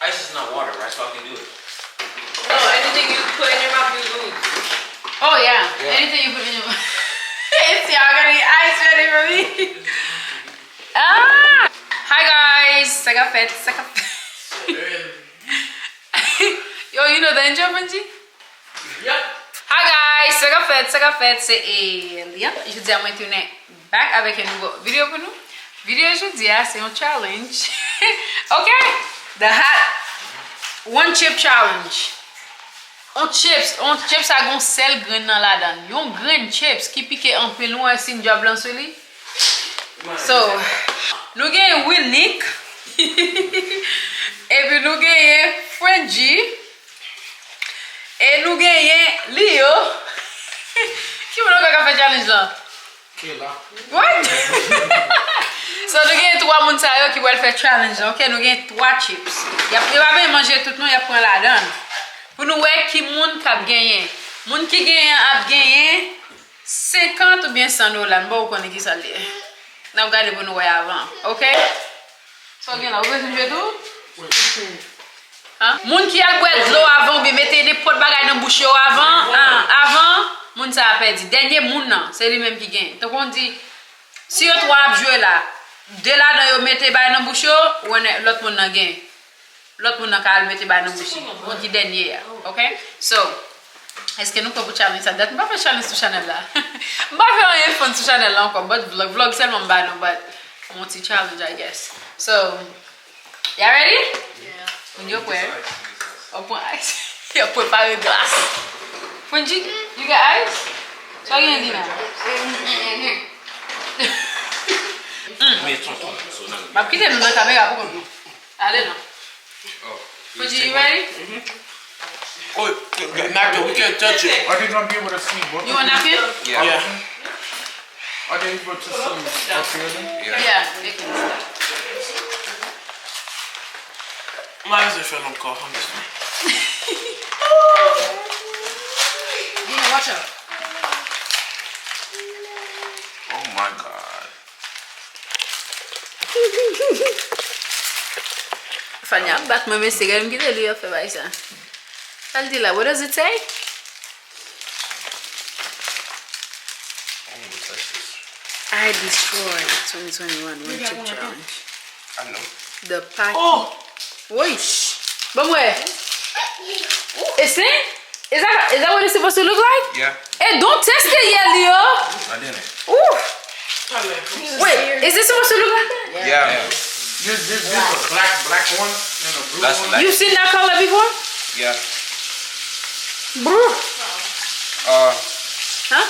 Ice is not water, right? So I can do it. No, anything you put in your mouth, you lose. Oh yeah. Anything you put in your mouth. It's y'all gonna eat ice ready for me. Ah! Hi guys, saka fet. Yo, you know the intro, Manje? Yep. Hi guys, saka fet, c'est Eliante. Je dis à moi tourner back avec une nouvelle vidéo pour nous. Vidéo aujourd'hui, c'est un challenge. Okay? The hot one chip challenge. On chips a gon sel grain dans la dan. Yon grain chips qui pique un peu loin si job blanc sur lui. So, nous gagne Winnick. Et puis nous gagne Frenji. Et nous gagne Leo. Qui veut nous faire challenge là? What? So nous gagne 3 moun sa yo qui veulent faire challenge. OK, nous gagne 3 chips. Y a pas bien manger tout nous, y a prend la donne. Pour nous voir qui moun k'ap gagné. Moun qui gagne a gagné 50 ou bien 100 $. Bon, on connaît qui ça li. N'a regardé pour nous voir avant. OK? So gagne là, vous voulez jouer tout? Oui. Hein? Moun qui a boire de l'eau avant, bien mettez des pots de bagaille dans bouche avant, avant, moun ça a perdu. Dernier moun non, c'est lui même qui gagne. Donc on dit si yo 3 jouer là, de là dans yo mettez bagaille dans bouche ou l'autre moun nan gagne. L'autre monde n'a qu'à mettre dans la bouche. On dit dernier. OK? So, est-ce que nous pouvons challenge ça? Je ne vais pas faire challenge sur Chanel là. Je ne vais pas faire rien fun sur Chanel là encore. But vlog seulement pas non. But on va challenge, I guess. So, y'all ready? Yeah. On y est prêt? On prend ice. Il a préparé glace. Funji, you got ice? So, you can do now. Ma petite est dans la caméra pour nous. Allez, non. Oh. Funji, you ready? Oh, napkin, we can't touch it. Are they gonna be able to see what? You want napkin? Yeah. Are they able to see up here then? Yeah, they can stop. Mine's a film call. I'm just Yeah, watch out. Oh my god. Fanya bat my Instagram kita lihat apa baisa. Aldila, what does it say? I destroyed 2021 one chip challenge. I know. The pack. Oh! Wait. But where? Is it? Is that what it's supposed to look like? Yeah. Hey, don't test it yet, Leo. I didn't. Ooh. Wait, is this supposed to look like that? Yeah. This is a black one and a blue That's one. black. You've seen that color before? Yeah. Bro. Huh?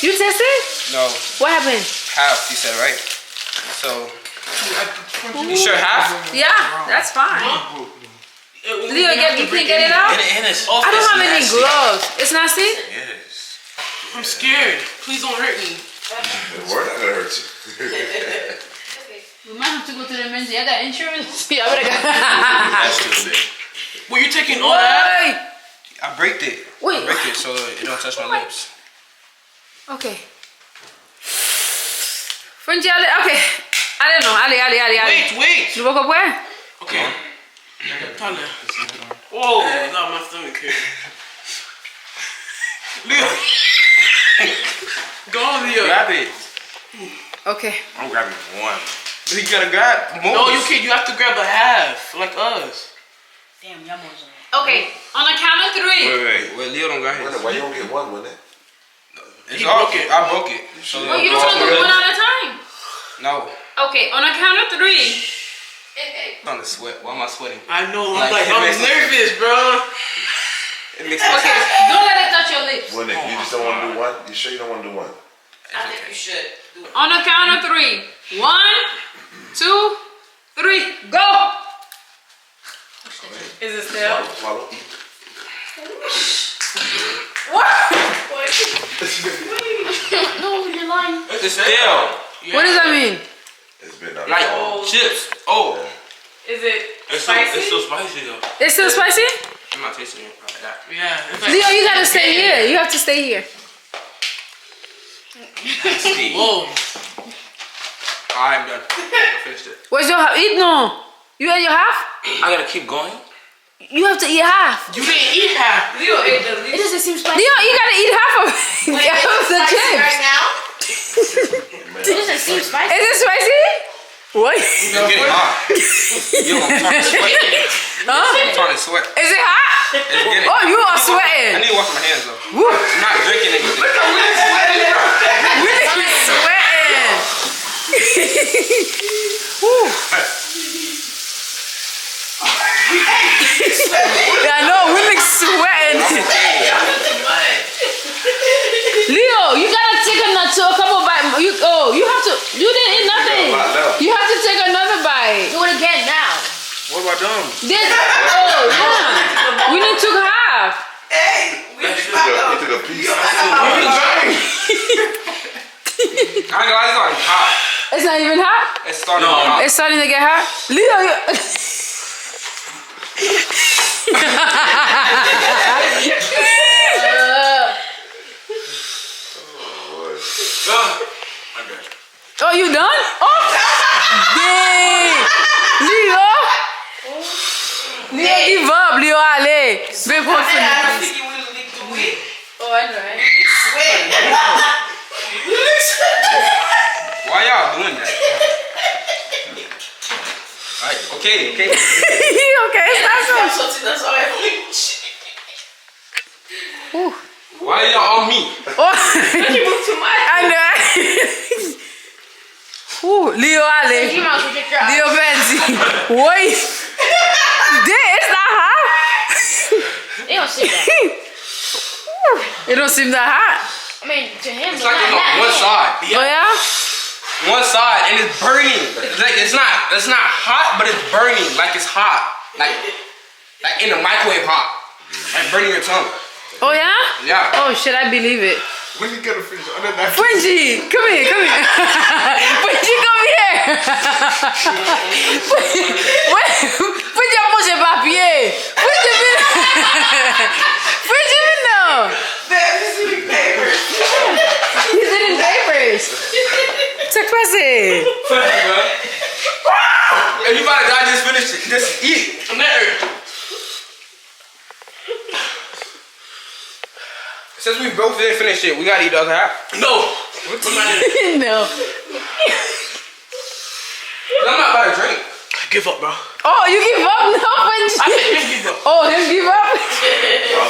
You tested? No. What happened? Half, you said, right? So, you sure half? Yeah, that's fine. Leo, you can't get it out? And it's I don't have any gloves. It's nasty? Yes. I'm scared. Please don't hurt me. We're not gonna hurt you. We might have to go to the Manje. I got insurance. Yeah, I That's too big. Well, you're taking all that? I breaked it. Wait. I breaked it so it don't touch my lips. Okay. Frenji, okay. I don't know. Ali. Wait. You woke up where? Okay. Tyler. Whoa, not my stomach here. Leo. Go on, Leo. Grab it. Okay. I'm grabbing one. But you gotta grab more. No, you can't. You have to grab a half, like us. Damn, y'all more than Okay. On the count of 3. Wait, Leo don't got his. Why you don't get one with it? It's He all, broke it. I broke it. So Well, you don't want to do one at a time. No. Okay. On the count of 3. I'm on the sweat. Why am I sweating? I know. Like, I'm it makes nervous, bro. It makes sense. Okay. Don't let it touch your lips. When you just don't want to do one? You sure you don't want to do one? I think you should do it. On the count of 3. 1, 2, 3. Go. Is it still? Follow. What? No, you're lying. It's still. What does that mean? It's been Like chips. Oh. Is it It's spicy? still spicy though. It's still spicy? I'm not tasting it like that. Yeah. It's like, Leo, you gotta stay here. You have to stay here. Nasty. whoa. I'm done. I finished it. Where's your eat no? You ate your half? I gotta keep going. You have to eat half. You didn't eat half. Leo ate the least. It doesn't seem spicy. Leo, you gotta eat half of the chips. Right now? It doesn't seem spicy. Is it spicy? What? It's getting hot. Yo, I'm starting to sweat. Huh? I'm starting to sweat. Is it hot? It's getting Oh, you are I sweating. need to wash my hands though. Woo. I'm not drinking anything. Really sweating. Woo. Yeah, I know, Willick's sweating. Leo, you gotta take a couple bites. You have to. You didn't eat nothing. You have to take another bite. Do it again now. What have I done? Yeah. We didn't took half. You took a piece. I ain't gonna lie, it's not hot. It's not even hot. It's starting to get hot. It's starting to get hot. Leo, you. Oh, you done? Oh, dang. Leo. Leo, give up. Leo, allez. Big one for you. Oh, I know, right? Why y'all doing that? Alright, okay. Okay, it's not so. Why y'all on me? Oh, I know. Leo, allez. Leo, Benzi. Wait. It's not hot. They don't see that. It don't seem that hot. I mean, to him, It's like it's on one side. Oh yeah? One side, and it's burning. It's not hot, but it's burning. Like it's hot. Like in a microwave hot. Like burning your tongue. Oh yeah? Yeah. Oh shit, I believe it. When you get a fish, other than that, Fringy, come here. Fringy, come here. Put your push in papier. Fringy, no. He's eating papers. C'est quoi c'est? If you about to die, just finish it. Just eat. I'm there. Since we both didn't finish it, we gotta eat the other half. No. No. I'm not about to drink. Give up, bro. Oh, you give up? No, Fringy. I said him give up. Oh, him give up? I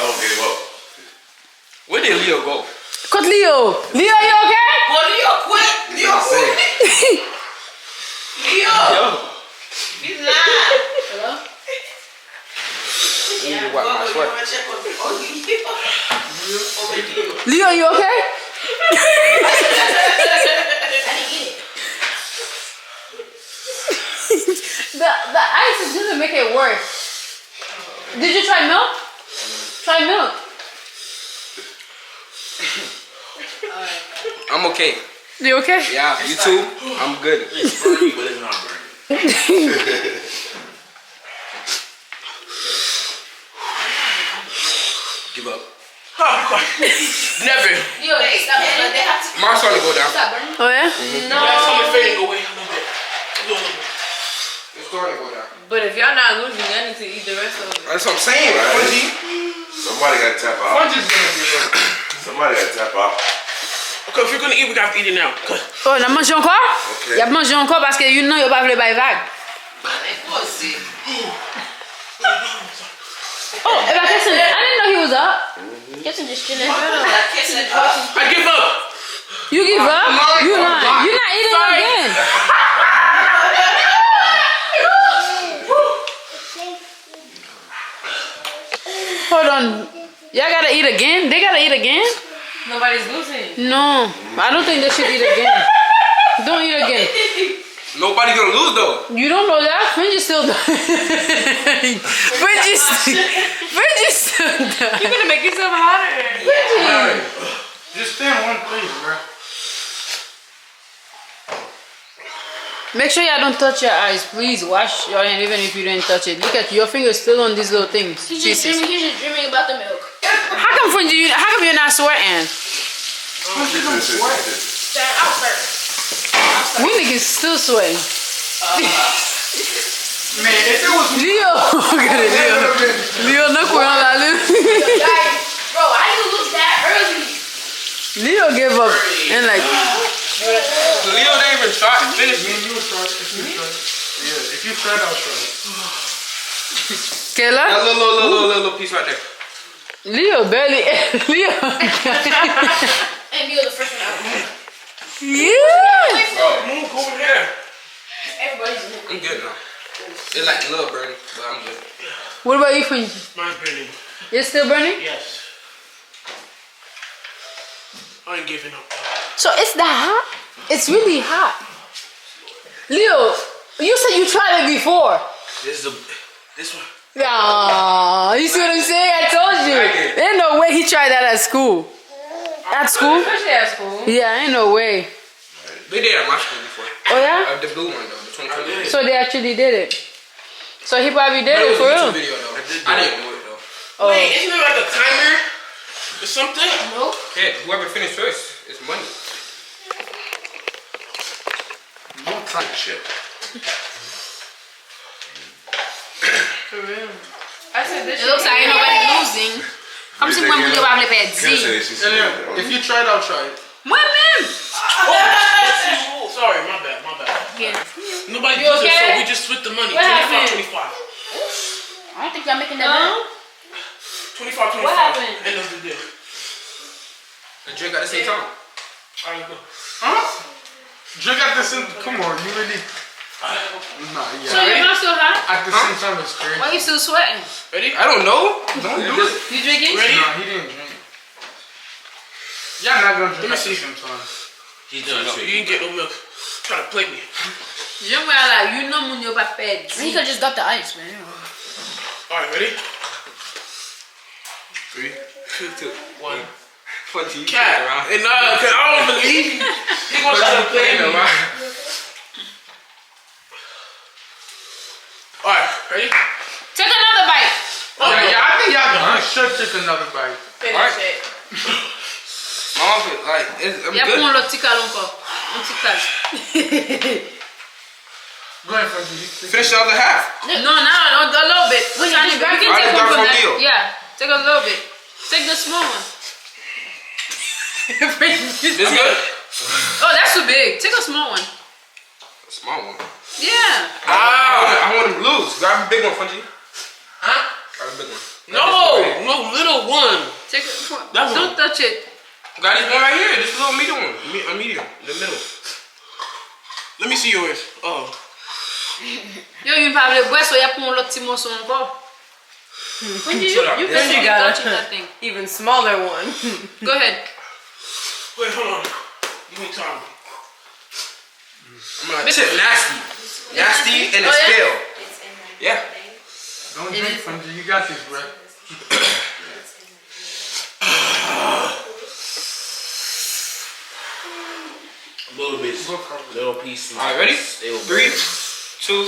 don't give up. Where did Leo go? Cut Leo. Leo, you okay? Boy, Leo quit. Leo quit. Leo. He's lying. Hello? I need to wipe my sweat. Leo, you okay? The ice is gonna make it worse. Did you try milk? Try milk. I'm okay. You okay? Yeah, you too? I'm good. It's burning, but it's not burning. Give up. Never. Leo, they stop it. They have to Mine's starting to go down. stop burning. Oh yeah? No. Tell me fading away a little bit. It's starting to go down. But if y'all not losing, y'all need to eat the rest of it. That's what I'm saying, Fudgy. Somebody got to tap out. Fudgy's gonna be here. Somebody got to tap out. Okay, if you're gonna eat, we gotta eat it now. Oh, on a mangé encore? Ok. Il a mangé encore parce que you know you pas voulu buy vague. Oh, I didn't know he was up. Kissing just chilling. I give up. You give up? You lying. You're not eating Sorry. again. Hold on. Y'all gotta eat again? They gotta eat again? Nobody's losing. No. I don't think they should eat again. Don't eat again. Nobody's gonna lose though. You don't know that? Fringe is still done. Fringe is still done. You're gonna make yourself hotter. Fringe. just stay in one place, bro. Make sure y'all don't touch your eyes. Please wash your hand even if you didn't touch it. Look at your fingers still on these little things. He's just dreaming about the milk. How come you're not sweating? I'll start. Winnick is still sweating. Man, if it was Leo, regarde Leo. Leo no courant là. Guys, bro, how you lose that early? Leo gave up and like. Leo didn't even start and finish. me and you would try. If you try. Yeah, if you tried, I'll try. Kayla? That little piece right there. Leo barely. Leo. And Leo the first one out. Yeah. Move over here. Everybody's in it. I'm good now. It's like a little burning, but I'm good. What about you, Funky? Mine's burning. It's still burning? Yes. I ain't giving up. So it's that hot? It's really hot. Leo, you said you tried it before. This one. Yeah, you see what I'm saying? I told you. Ain't no way he tried that at school. At school? Especially at school. Yeah, ain't no way. They did it at my school before. Oh yeah? The blue one though, the 2020. So they actually did it. So he probably did But it it was for a real. YouTube video though. I didn't do it though. Oh. Wait, isn't it like a timer or something? Nope. Yeah, whoever finished first, it's money. No tight shit. For real. I said this. It looks like ain't nobody losing. Comme si moi, je vais Can't perdre. say she's If you tried, I'll try it. Moi-même. Sorry, my bad. Yeah. Nobody You does it, okay? so we just split the money. What happened? 25, 25. I don't think y'all making that better. 25, 25. What happened? End of the deal. The drink at the same time. Alright, go. Huh? Drink at the same. Come on, you really. Nah, yeah. So your mouth still hot? At the same time, it's crazy. Why you still sweating? Ready? I don't know. Don't do it. You drinking? Ready? Nah, he didn't drink. Y'all not gonna drink Let me at the see. same time. He's done. You didn't get no milk. Try to play me. J'aime là, you know mon yo pas perdre. You could just dump the ice, man. Alright, ready? 3, 2, 1. Funky. Cat. And cause I don't believe he gonna try to play me. Alright, ready? Take another bite. Yeah, I think y'all should take another bite. Alright. Mom, like, I'm Y'a good. pour l'autre petit cal encore. Un petit cal. Go ahead, Frankie. Finish the other half. No, a little bit. We can take I one just got from from that. Leo. Yeah, take a little bit. Take the small one. This good? Oh, that's too big. Take a small one. A small one. Yeah. I want him to lose. Grab a big one, Funky. Huh? Grab a big one. No, little one. Take it. That Don't one. touch it. Got this one right here. This little medium one. A medium. The middle. Let me see yours. Oh. Yo, you pas le boire, so y'a pour l'autre petit morceau encore. When you Shut up. can Yes. keep touching that thing. Even smaller one. Go ahead. Wait, hold on. Give me time. I'm gonna tip nasty. Nasty and it's Oh, yeah? stale. Yeah. Don't drink, Frankie. You got this, bro. A little bit. Little piece. Alright, ready? 3, 2,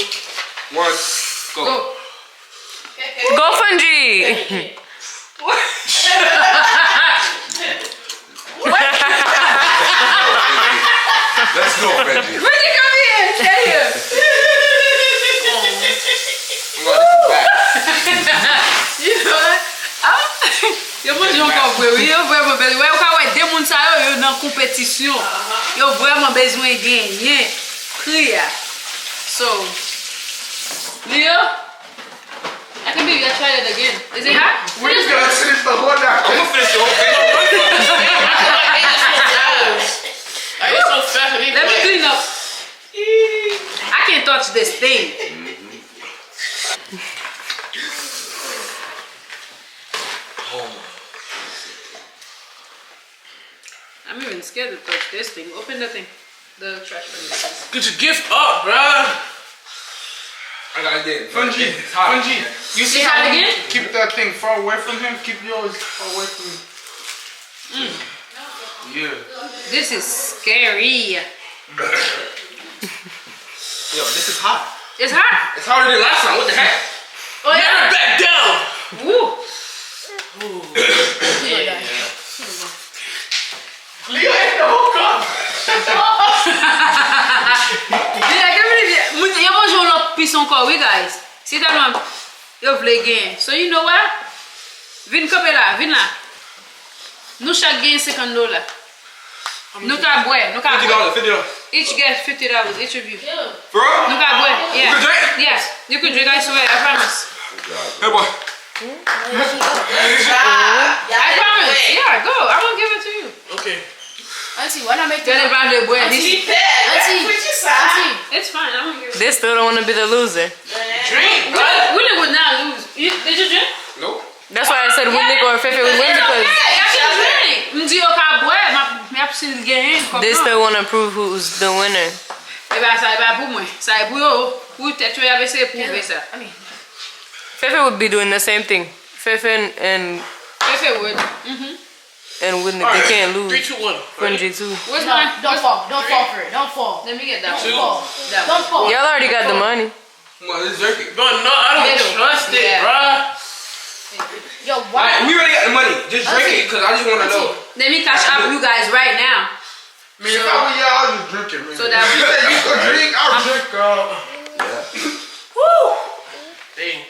1, go. Go. Go Fungi. Let's go, Benji. Reggie, come here. Stay here. You know what? Yo mange encore bwe, yo vraiment besoin. Yo ka wè deux moun sa yo dans compétition. Yo vraiment besoin gagner. Clear. So, Leo, I can believe you tried it again. Is it hot? We're just gonna finish the whole now. I'm gonna finish the whole thing. I get so fast and Let me clean up. I can't touch this thing. I'm even scared to touch this thing. Open the thing. The trash can. Get your gift up, bruh. I gotta get it. Fungi, It's hot. Fungi. You see Try how it again? keep that thing far away from him? Keep yours far away from him. Yeah. This is scary. Yo, this is hot. It's hot. It's hotter than last time. What the heck? Oh yeah. Back down. Woo. Leo ain't the hook up. Yeah, give me the. You want your little piece competition encore, oui, guys. C'est tellement. Yo, vle gain. So, you know what? Vin couple là, vin là. Nous chaque gain $50. Nous ka boire, nous ka boire. $50. Each get $50, each of you. Bro? Nous ka boire, yeah. You can drink? Yes, you can drink, I swear, I promise. Hey, boy. I promise. Yeah, go. I'm gonna give it to you. Okay. Auntie, why not make Tell the about the boy. Auntie, It's fine. I'm gonna give it. They still don't want to be the loser. Drink, bro. Willie would not lose. Did you drink? Nope. That's why I said Winnick or Fefe would win because Yeah, I can drink. M'di yo ka boire, mais absolument gagner. they still want to prove who's the winner. Eh ben, ça va pour moi. Ça va pour yo. Pour tête, tu avais essayé de prouver ça. Fefe would be doing the same thing. Fefe and Fefe would. Winnick, they can't 3, lose. 2, 1. Frenzy too. Where's mine? Don't fall for it. Don't fall. Let me get that Don't one. fall. That Don't one. fall. Y'all already got the money. Come on, let's jerk it. Bro, no, I don't Middle. trust it, Yeah. bro. Yo, Alright, why? we already got the money. Just drink it, because I just want to know. Let me cash out you guys right now. Man, if I were y'all, I'll just drink it, man. So that you said you could drink, I'll drink. Dang.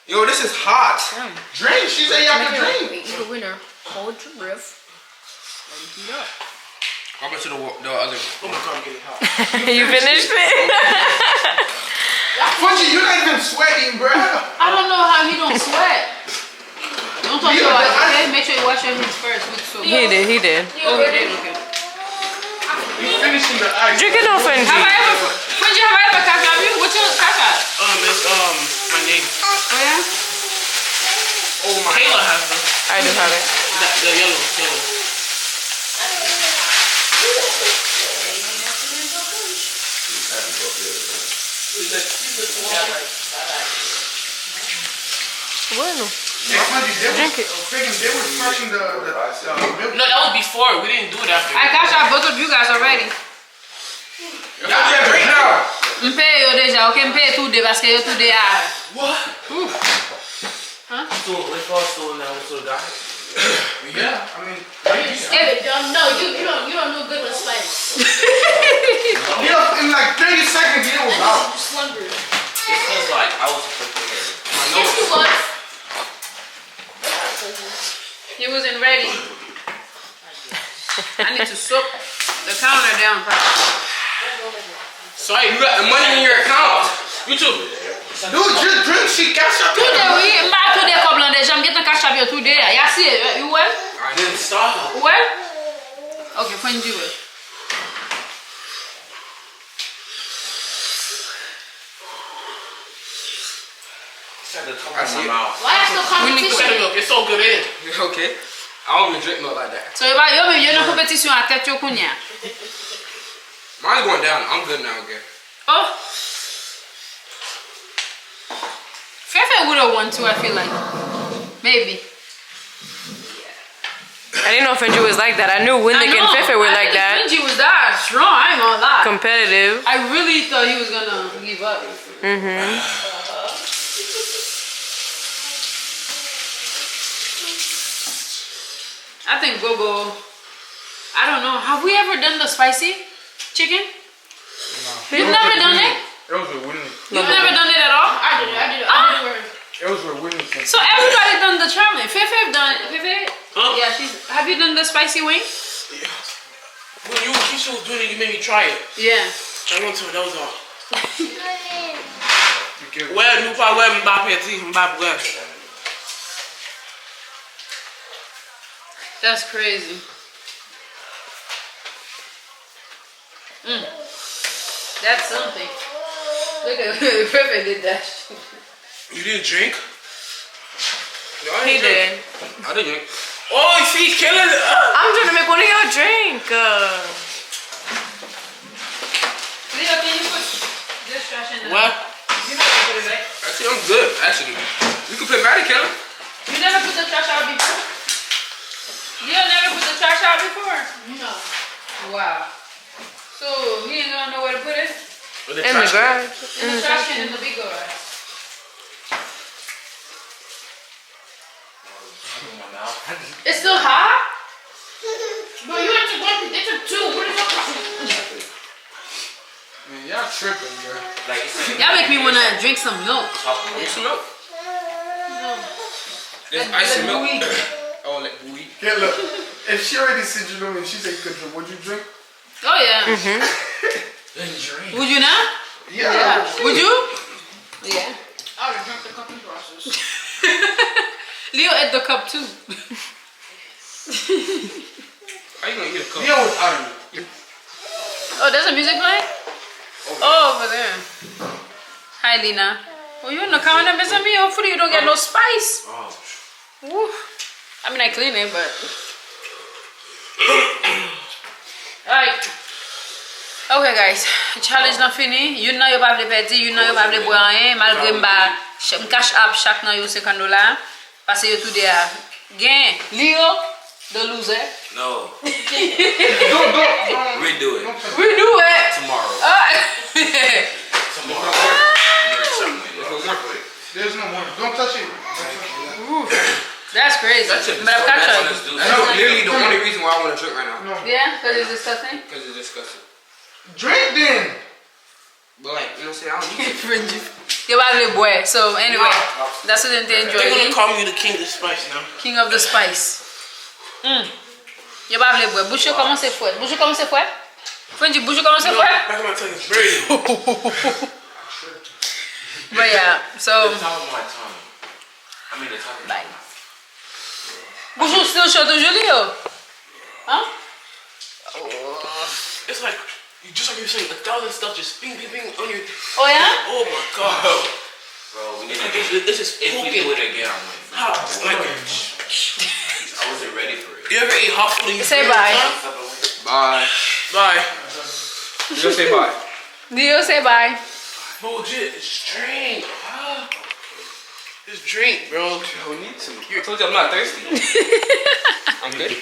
Yo, this is hot. Drink. She said y'all could drink. You the winner. Hold your breath. I'll go to the other. Oh my god, I'm getting hot. You finished it? Funky, you're not even sweating, bro. I don't know how he don't sweat. Don't touch your eyes, okay? Make sure you wash your hands first with soap. He did. Oh, he did? Okay. You finishing the ice. Drink it no, Frenzy. Have I ever cash out you? What's your cash out? It's my name. Oh, yeah? Oh my. Taylor has them. I do have it. The yellow. Bueno. Drink it. They were crushing the milk. No, that was before. We didn't do it after. I cash out both of you guys already. Y'all can't drink now. M'paye yo déjà, ok? M'paye tout de parce que yo tout de a. What? So, let's also now to the guy. Yeah, I mean, You don't know good with spice. you know, in like 30 seconds, you was out. You slumbered. It feels like I was prepared. Yes, you was. He wasn't ready. I need to soak the counter down. Sorry. You got the money in your account. You too. Dude, just drink. She cash out. Tout de oui, m'a tout de comme l'on déjà, m'get un cash out tout de. Ya see, you well? I didn't stop. Well? Okay, fine do it. I see it. Why that's no competition? Milk, it's so good in. Okay. I don't even drink milk like that. So, yo une compétition à tête yo kounya. Mine's going down. I'm good now again. Oh. Fefe would have won too, I feel like. Maybe. I didn't know Frenzy was like that. I knew Winnick and Fefe were like that. Benji was that strong, I ain't gonna lie. Competitive. I really thought he was gonna give up. I think Gogo. I don't know. Have we ever done the spicy chicken? You've never done it? It was with Whitney. You've never done it at all? I did it. It was with Whitney. So everybody done the traveling. Fefe done. Fefe? Huh? Yeah, she's. Have you done the spicy wing? When you Keisha was doing it, you made me try it. Yeah. I went to it, that was all. Well, nous pas ouais m'bap ouais. That's crazy. That's something. Look at Fefe did that. You didn't drink? No, I He didn't drink. did. I didn't drink. Oh, you see, he's killing it. I'm trying to make one of y'all drink. Leo, can you put this trash in there? What? You know how to put it, right? Actually, I'm good. Actually, you can put Maddie Keller. You never put the trash out before? You never put the trash out before? No. Wow. So he ain't gonna know where to put it? With In the trash can. garage. In the trash can in the big garage. It's still hot? Bro, you took one. They took two. What is up? Man, y'all tripping, bro. Like, it's Y'all make me wanna drink some milk. Drink some milk. There's ice and milk. Oh, like buoy. Yeah, look. If she already said you know and she said you could drink, would you drink? Oh yeah. then drink. Would you not? Yeah. Would you? Yeah. I would drink the cup in process. Leo ate the cup too. How you gonna eat a cup? Yeah, without you. Oh, there's a music playing? Oh, over there. Hi, Lena. Oh, you in the corner missing me? Hopefully you don't get no spice. Oh, Woo. I mean, I clean it, but... Alright. Ok, guys. Challenge nan fini. Yon nan yo pa vle pedi, yon nan yo pa vle boy rien. Malgré mba cash up chak nan yo $50. Parce yo tout de a gen. Leo, the loser. no. Don't. Redo it. We do it. Tomorrow. Tomorrow. There's no more. Don't touch it. That's crazy. That's it. But I've got you. That's literally the only reason why I want to drink right now. No. Yeah, because it's disgusting. Because it's disgusting. Drink then. But like, you know what I'm saying? I don't need to. Yo pa vle boy. So anyway, that's what they enjoy. They're gonna call me the king of the spice now. King of the spice. Yo pa vle boy. Bouche yo koman se fwet. Bouche yo koman se fwet. Frenji, bouche yo koman se No, fwet. back of my tongue is burning. But yeah, so The top of my tongue. I mean, the top of my bye. Bouche yo still short toujours Leo. Huh? It's like, just like you were saying, 1,000 stuff just ping, ping, ping on your... Oh yeah? Oh my god. Bro, we need Like, to this is if we cooking. do it again, I'm like, Hot. Like, I wasn't ready for it. you ever ate hot food and you Say feel bye. the time? Bye. Bye. You gonna say bye. Leo say bye. Bullshit, it's drink. It's drink, bro. We need some. I told you I'm not thirsty. I'm good.